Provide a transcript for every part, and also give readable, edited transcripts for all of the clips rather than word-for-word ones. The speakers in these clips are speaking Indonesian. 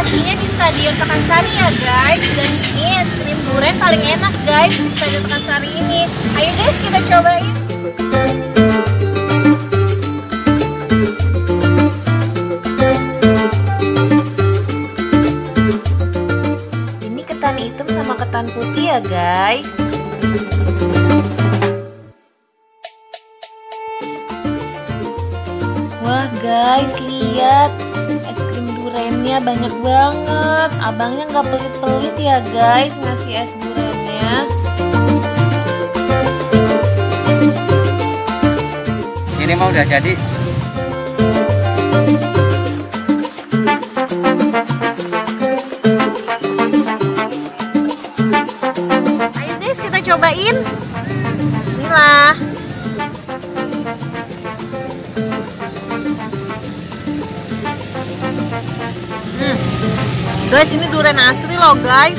aslinya di Stadion Pakansari ya guys. Dan ini es krim durian paling enak guys di Stadion Pakansari ini. Ayo guys kita cobain. Ini ketan hitam sama ketan putih ya guys. Wah guys, lihat es krim duriannya banyak banget. Abangnya nggak pelit-pelit ya guys ngasih es duriannya. Ini mau udah jadi. Ayo guys kita cobain. Bismillah. Guys, ini durian asli loh guys.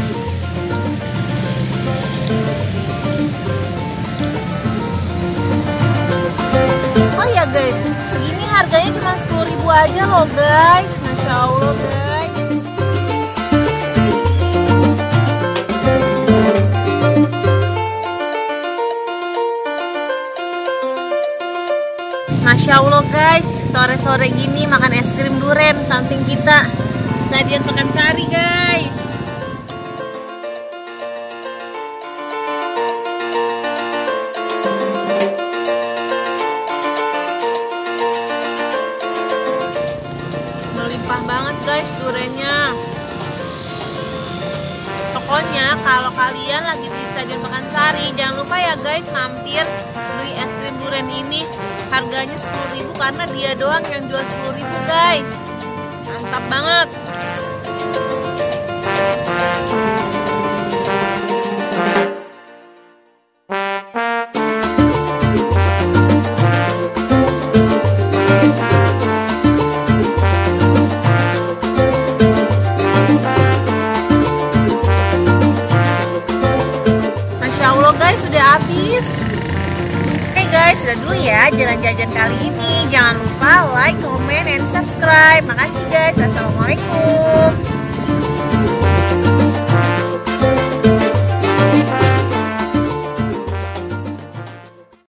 Oh ya guys, segini harganya cuma 10.000 aja loh guys. Masya Allah guys. Masya Allah guys, sore-sore gini makan es krim durian samping kita Stadion Pakansari guys. Melimpah banget guys duriannya. Pokoknya kalau kalian lagi di Stadion Pakansari jangan lupa ya guys mampir beli es krim durian ini. Harganya 10.000 karena dia doang yang jual 10.000 guys. Mantap banget. Masya Allah guys, sudah habis. Oke guys, sudah dulu ya jalan-jalan kali ini. Jangan lupa like, comment, and subscribe. Makasih guys. Assalamualaikum.